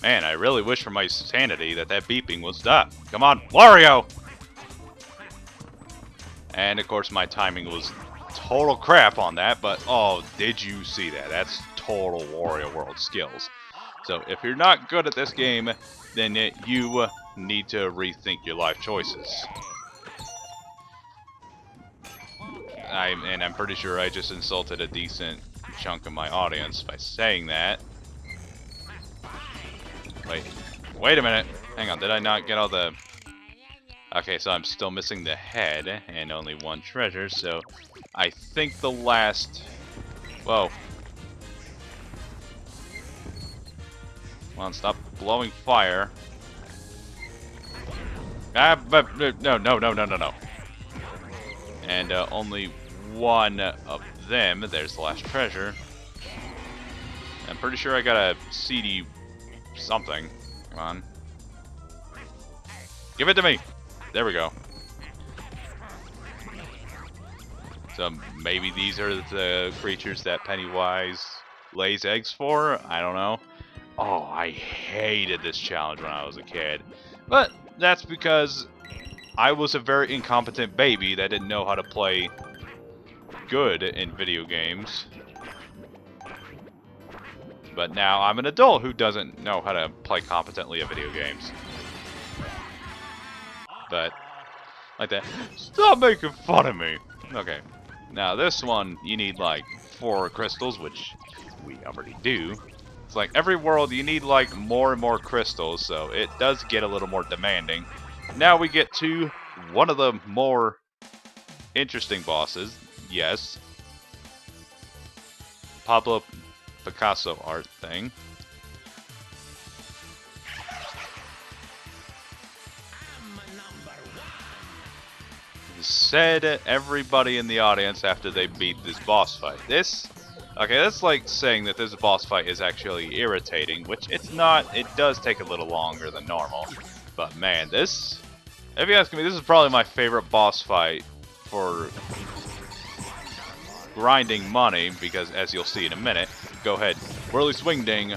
Man, I really wish for my sanity that beeping would stop. Come on, Wario! And of course my timing was total crap on that, but oh, did you see that? That's total Wario World skills. So if you're not good at this game, then you need to rethink your life choices. I'm pretty sure I just insulted a decent chunk of my audience by saying that. Wait a minute. Hang on, did I not get all the... Okay, so I'm still missing the head and only one treasure, so I think the last... Whoa. Come on, stop blowing fire. But no. And only one of them. There's the last treasure. I'm pretty sure I got a CD something. Come on. Give it to me! There we go. So maybe these are the creatures that Pennywise lays eggs for? I don't know. Oh, I hated this challenge when I was a kid. But that's because I was a very incompetent baby that didn't know how to play good in video games. But now I'm an adult who doesn't know how to play competently at video games. But, like that. Stop making fun of me! Okay. Now this one, you need like 4 crystals, which we already do. It's like every world you need like more and more crystals, so it does get a little more demanding. Now we get to one of the more interesting bosses. Yes. Pablo Picasso art thing. Said everybody in the audience after they beat this boss fight. Okay, that's like saying that this boss fight is actually irritating, which it's not. It does take a little longer than normal. But man, if you ask me, this is probably my favorite boss fight for grinding money, because as you'll see in a minute, go ahead, Whirly Swing Ding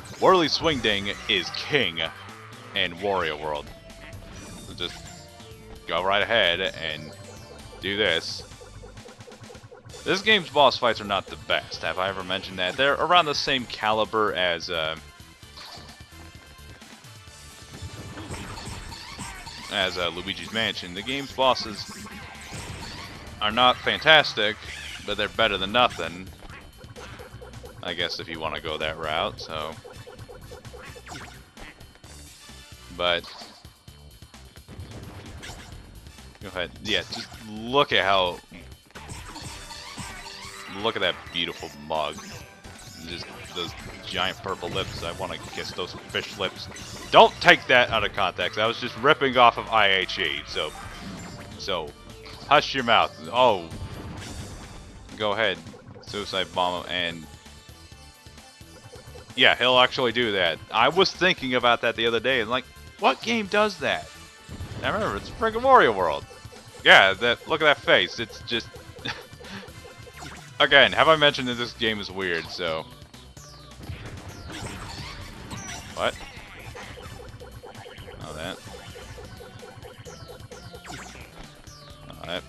is king in Wario World. So just go right ahead and do this. This game's boss fights are not the best. Have I ever mentioned that? They're around the same caliber as Luigi's Mansion. The game's bosses are not fantastic, but they're better than nothing. I guess if you want to go that route, so. But go ahead. Yeah, just look at that beautiful mug. Just those giant purple lips. I want to kiss those fish lips. Don't take that out of context. I was just ripping off of IHE. So hush your mouth. Oh, go ahead, suicide bomb him, and yeah, he'll actually do that. I was thinking about that the other day, and like, what game does that? I remember, it's friggin' Wario World. Yeah, look at that face. It's just... Again, have I mentioned that this game is weird, so... What? Oh, that. Oh, that.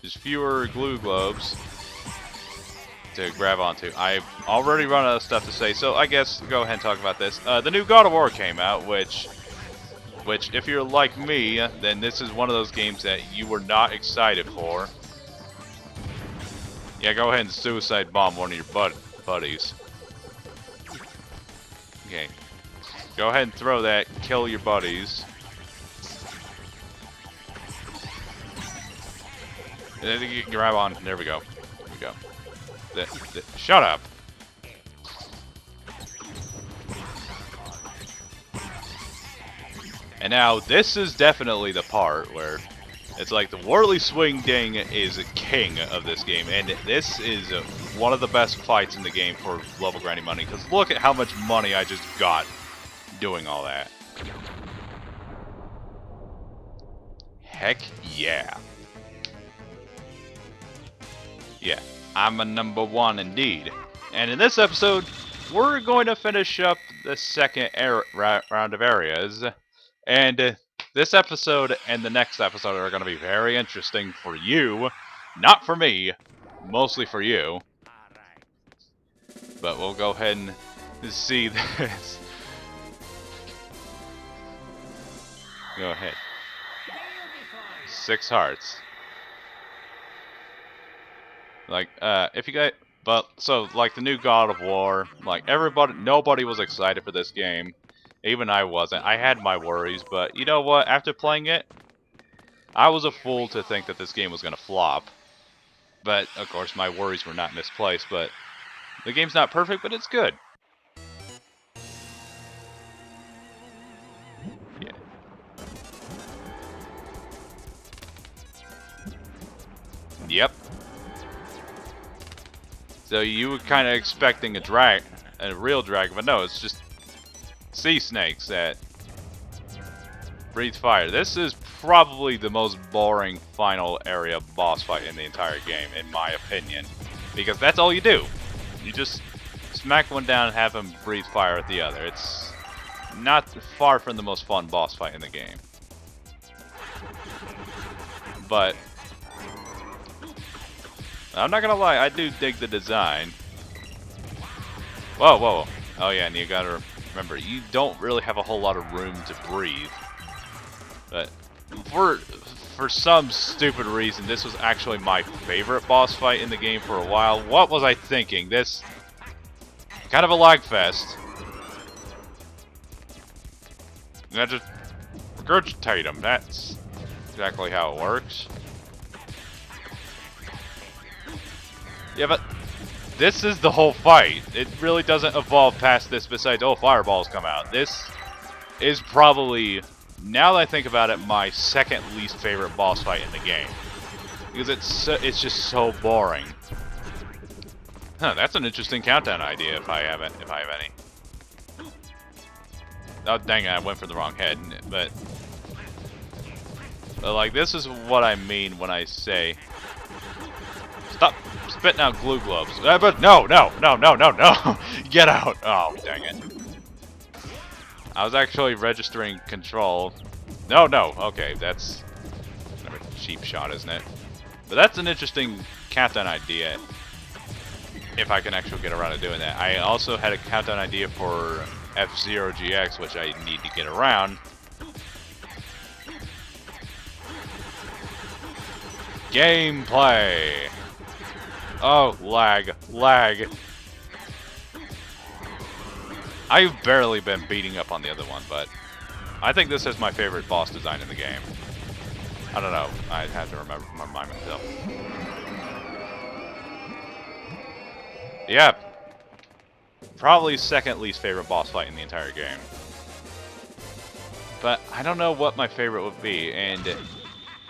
There's fewer glue globes to grab onto. I've already run out of stuff to say, so I guess go ahead and talk about this. The new God of War came out, which if you're like me, then this is one of those games that you were not excited for. Yeah, go ahead and suicide bomb one of your buddies. Okay. Go ahead and throw that, kill your buddies. And then you can grab on, there we go. There we go. Shut up! And now, this is definitely the part where it's like the Whirly Swing Ding is king of this game, and this is one of the best fights in the game for level grinding money, because look at how much money I just got doing all that. Heck yeah. Yeah, I'm a #1 indeed. And in this episode, we're going to finish up the second round of areas. And this episode and the next episode are going to be very interesting for you. Not for me. Mostly for you. But we'll go ahead and see this. Go ahead. 6 hearts. Like, if you guys... But, so, like, the new God of War, like, nobody was excited for this game. Even I wasn't. I had my worries, but you know what? After playing it, I was a fool to think that this game was going to flop. But, of course, my worries were not misplaced, but the game's not perfect, but it's good. Yeah. Yep. So you were kind of expecting a real dragon, but no, it's just sea snakes that breathe fire. This is probably the most boring final area boss fight in the entire game, in my opinion. Because that's all you do. You just smack one down and have him breathe fire at the other. It's not far from the most fun boss fight in the game. But I'm not gonna lie, I do dig the design. Whoa, whoa. Oh yeah, and you gotta remember, you don't really have a whole lot of room to breathe. But for some stupid reason, this was actually my favorite boss fight in the game for a while. What was I thinking? This kind of a lag fest. And I just regurgitate them. That's exactly how it works. Yeah, but this is the whole fight. It really doesn't evolve past this besides, oh, fireballs come out. This is probably, now that I think about it, my second least favorite boss fight in the game. Because it's just so boring. Huh, that's an interesting countdown idea if I have any. Oh, dang it, I went for the wrong head. But like, this is what I mean when I say, stop spitting out glue globes. But no. Get out. Oh, dang it. I was actually registering control. No. Okay, that's kind of a cheap shot, isn't it? But that's an interesting countdown idea. If I can actually get around to doing that. I also had a countdown idea for F-Zero GX, which I need to get around. Gameplay. Oh, lag. I've barely been beating up on the other one, but I think this is my favorite boss design in the game. I don't know. I have to remind myself. Yeah. Probably second least favorite boss fight in the entire game. But I don't know what my favorite would be, and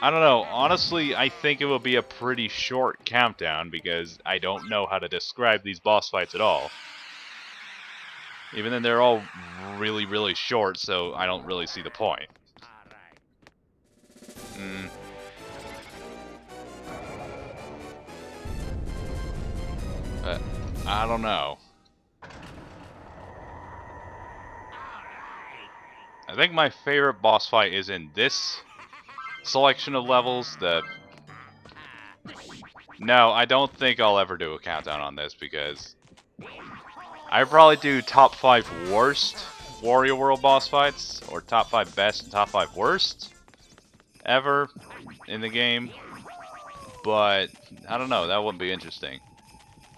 I don't know. Honestly, I think it will be a pretty short countdown because I don't know how to describe these boss fights at all. Even then, they're all really, really short, so I don't really see the point. I don't know. I think my favorite boss fight is in this selection of levels. No, I don't think I'll ever do a countdown on this because I'd probably do top 5 worst Wario World boss fights, or top 5 best and top 5 worst ever in the game. But I don't know, that wouldn't be interesting.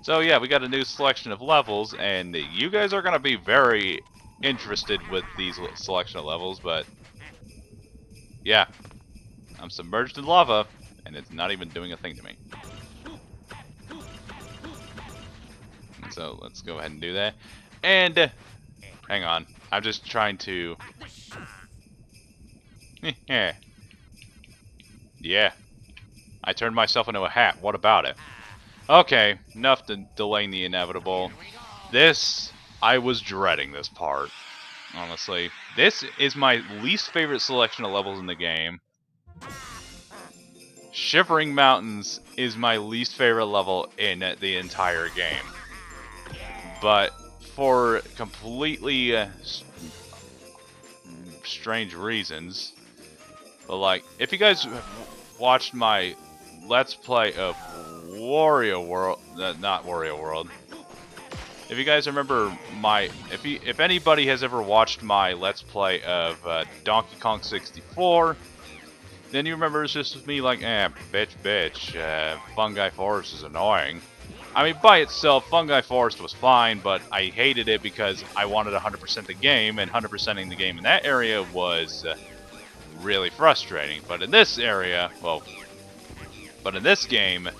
So yeah, we got a new selection of levels, and you guys are going to be very interested with these selection of levels, but yeah, I'm submerged in lava, and it's not even doing a thing to me. So let's go ahead and do that. And hang on, I'm just trying to. Yeah, I turned myself into a hat. What about it? Okay, enough to delaying the inevitable. I was dreading this part. Honestly, this is my least favorite selection of levels in the game. Shivering Mountains is my least favorite level in the entire game. But for completely strange reasons. But like, if you guys have watched my Let's Play of Wario World, not Wario World. If you guys remember my, if anybody has ever watched my Let's Play of Donkey Kong 64, then you remember it's just me like, bitch, Fungi Forest is annoying. I mean, by itself, Fungi Forest was fine, but I hated it because I wanted 100% the game, and 100%ing the game in that area was really frustrating. But in this area, but in this game,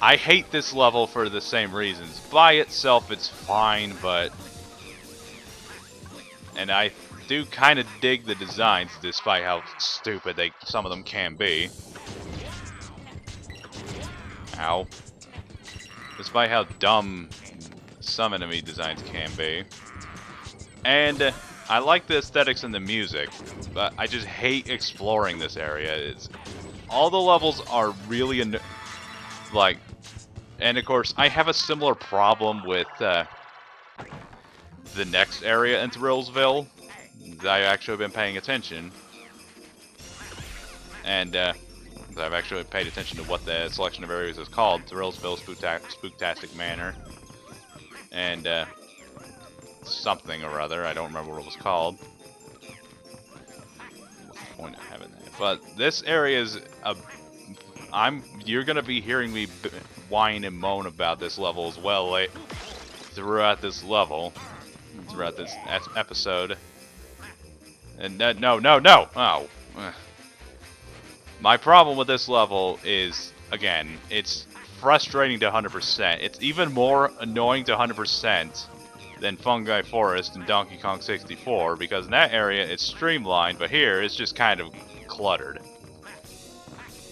I hate this level for the same reasons. By itself, it's fine, and I do kind of dig the designs, despite how stupid some of them can be. Ow. Despite how dumb some enemy designs can be. And I like the aesthetics and the music, but I just hate exploring this area. All the levels are really like, and of course I have a similar problem with the next area in Thrillsville. I've actually been paying attention, and I've actually paid attention to what the selection of areas is called: Thrillsville, Spooktastic Manor, and something or other. I don't remember what it was called. What's the point of having that? But this area is you're gonna be hearing me whine and moan about this level as well throughout this episode. And no! Oh. My problem with this level is, again, it's frustrating to 100%. It's even more annoying to 100% than Fungi Forest and Donkey Kong 64, because in that area it's streamlined, but here it's just kind of cluttered.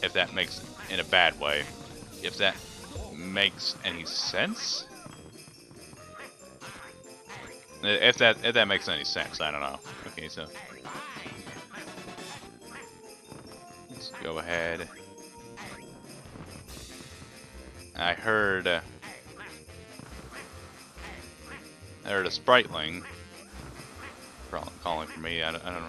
If that makes, in a bad way, if that makes any sense? If that makes any sense, I don't know. Okay, so let's go ahead. I heard a spriteling calling for me. I don't know.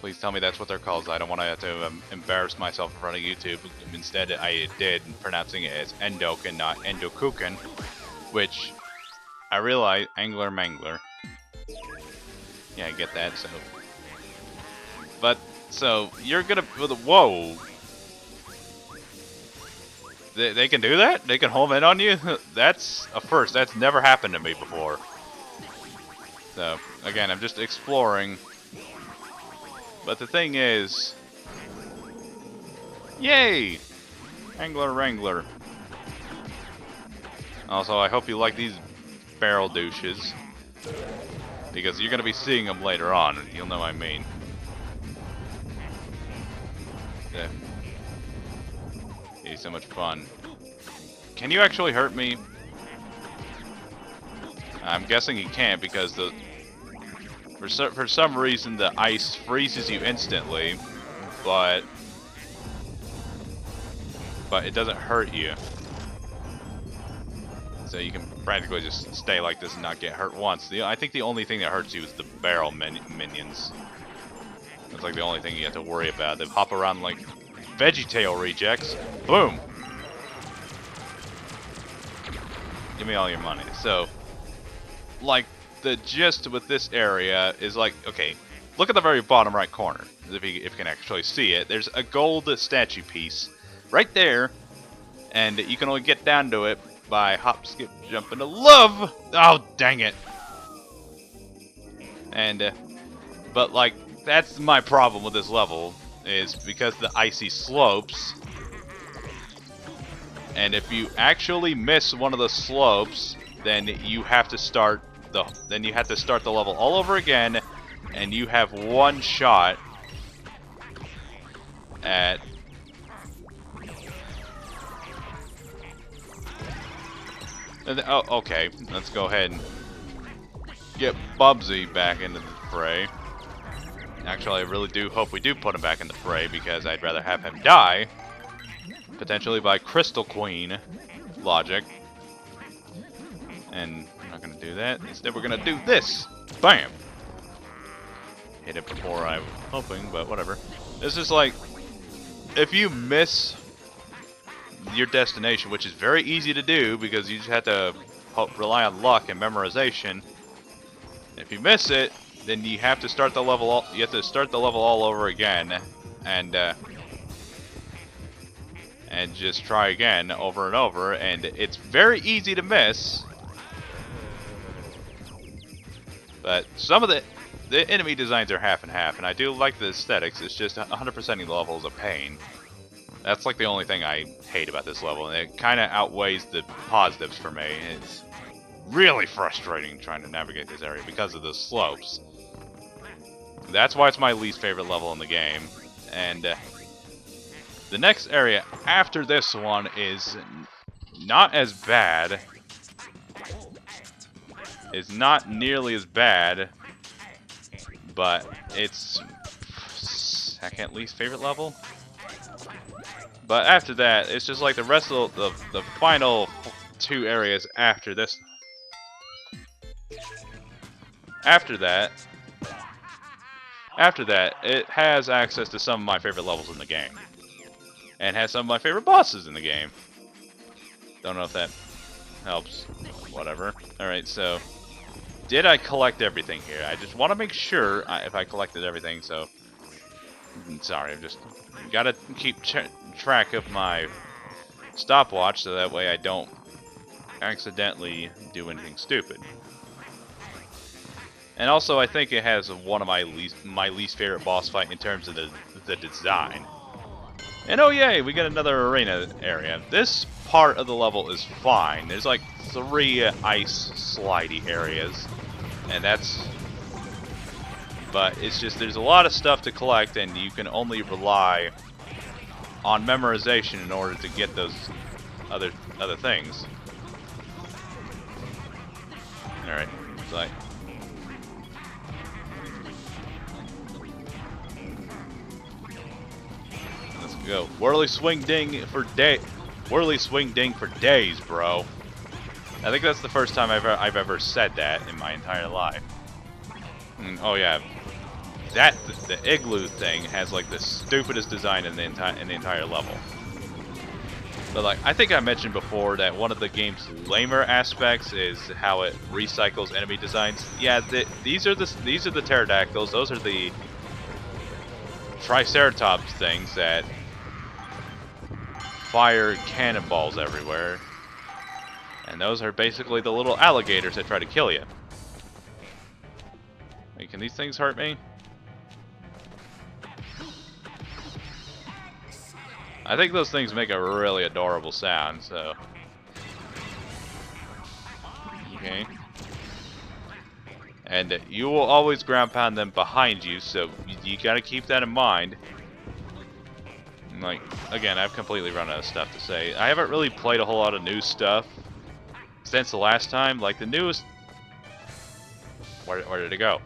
Please tell me that's what they're called. I don't want to have to embarrass myself in front of YouTube. Instead, I did, pronouncing it as Endok and not Endokuken, which I realize, Angler Mangler. Yeah, I get that, so. But, so, you're gonna, whoa. They can do that? They can home in on you? That's a first. That's never happened to me before. So, again, I'm just exploring. But the thing is, yay! Angler Wrangler. Also, I hope you like these barrel douches, because you're going to be seeing them later on, and you'll know what I mean. Yeah. It's so much fun. Can you actually hurt me? I'm guessing you can't, because for some reason the ice freezes you instantly, but it doesn't hurt you. So you can practically just stay like this and not get hurt once. I think the only thing that hurts you is the barrel minions. That's like the only thing you have to worry about. They hop around like VeggieTale rejects. Boom! Give me all your money. So, like, the gist with this area is like, okay, look at the very bottom right corner. If you can actually see it, there's a gold statue piece right there, and you can only get down to it by hop, skip, jump, and a love. Oh, dang it! And but like, that's my problem with this level, is because the icy slopes. And if you actually miss one of the slopes, then you have to start the level all over again, and you have one shot at oh, okay. Let's go ahead and get Bubsy back into the fray. Actually, I really do hope we do put him back in the fray, because I'd rather have him die, potentially by Crystal Queen logic. And we're not gonna do that. Instead, we're gonna do this. Bam! Hit it before I was hoping, but whatever. This is like, if you miss your destination, which is very easy to do because you just have to rely on luck and memorization. If you miss it, then you have to start the level. You have to start the level all over again, and just try again over and over. And it's very easy to miss. But some of the enemy designs are half and half, and I do like the aesthetics. It's just 100%ing the level is a pain. That's like the only thing I hate about this level, and it kind of outweighs the positives for me. It's really frustrating trying to navigate this area because of the slopes. That's why it's my least favorite level in the game. And the next area after this one is not as bad. It's not nearly as bad, but it's second least favorite level. But after that, it's just like the rest of the final two areas after this. After that, it has access to some of my favorite levels in the game. And has some of my favorite bosses in the game. Don't know if that helps. Whatever. Alright, so did I collect everything here? I just want to make sure if I collected everything, so sorry, I've just gotta keep track of my stopwatch so that way I don't accidentally do anything stupid. And also, I think it has one of my least favorite boss fight in terms of the design. And oh yay, we get another arena area. This part of the level is fine. There's like 3 ice slidey areas, and but it's just there's a lot of stuff to collect, and you can only rely on memorization in order to get those other things. All right, it's like. Go whirly swing ding for days, bro. I think that's the first time I've ever said that in my entire life. Oh yeah, the igloo thing has like the stupidest design in the entire level. But like I think I mentioned before that one of the game's lamer aspects is how it recycles enemy designs. Yeah, these are the pterodactyls. Those are the triceratops things that fire cannonballs everywhere. And those are basically the little alligators that try to kill you. Wait, can these things hurt me? I think those things make a really adorable sound, so. Okay. And you will always ground pound them behind you, so you gotta keep that in mind. Like, again, I've completely run out of stuff to say. I haven't really played a whole lot of new stuff since the last time. Like, the newest... Where did it go?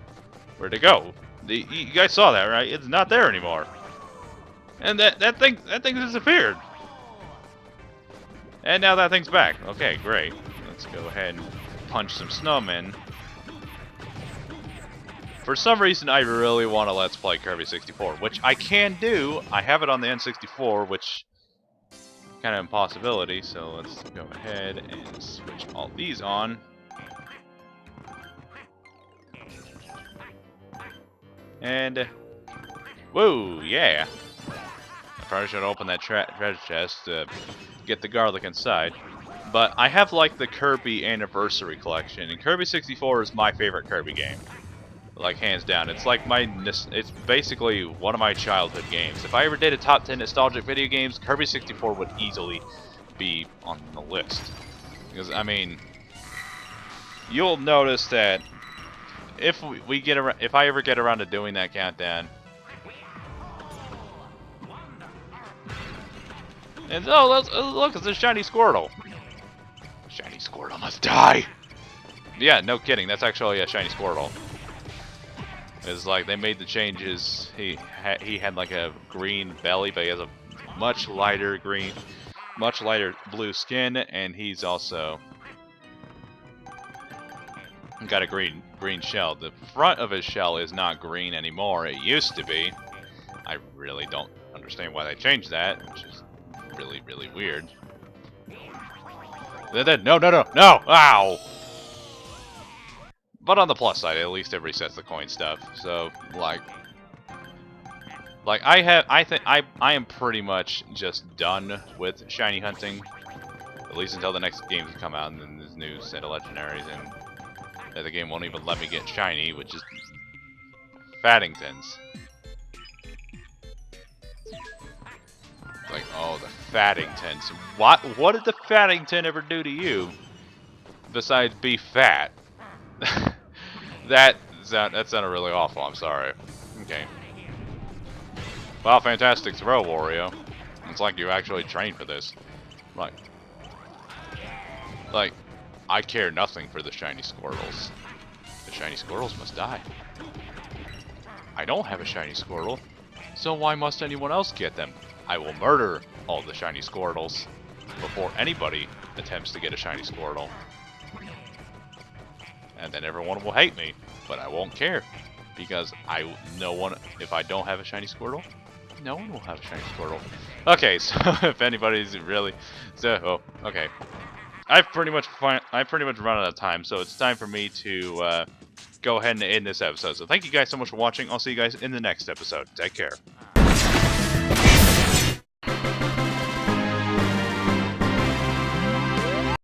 Where'd it go? You guys saw that, right? It's not there anymore. And that thing disappeared. And now that thing's back. Okay, great. Let's go ahead and punch some snowmen. For some reason, I really want to Let's Play Kirby 64, which I can do. I have it on the N64, which kind of impossibility. So let's go ahead and switch all these on. And whoa, yeah! I probably should open that treasure chest to get the garlic inside. But I have like the Kirby Anniversary Collection, and Kirby 64 is my favorite Kirby game. Like, hands down. It's like it's basically one of my childhood games. If I ever did a top 10 nostalgic video games, Kirby 64 would easily be on the list. Because, I mean, you'll notice that if I ever get around to doing that countdown, and oh, look, it's a shiny Squirtle. Shiny Squirtle must die. Yeah, no kidding. That's actually a shiny Squirtle. It's like they made the changes. He had like a green belly, but he has a much lighter blue skin, and he's also Got a green shell. The front of his shell is not green anymore. It used to be. I really don't understand why they changed that, which is really, really weird. No, no, no, no! Ow! But on the plus side, at least it resets the coin stuff. So, like I am pretty much just done with shiny hunting, at least until the next games come out, and then this new set of legendaries, and the game won't even let me get shiny, which is Faddingtons. Like, oh, the Faddingtons. What did the Faddington ever do to you besides be fat? that sounded really awful. I'm sorry. Okay. Wow, fantastic throw, Wario. It's like you actually trained for this. Like, I care nothing for the shiny Squirtles. The shiny Squirtles must die. I don't have a shiny Squirtle, so why must anyone else get them? I will murder all the shiny Squirtles before anybody attempts to get a shiny Squirtle. And then everyone will hate me, but I won't care. Because if I don't have a shiny Squirtle, no one will have a shiny Squirtle. Okay, so if anybody's really... okay. I've pretty much run out of time, so it's time for me to go ahead and end this episode. So thank you guys so much for watching. I'll see you guys in the next episode. Take care.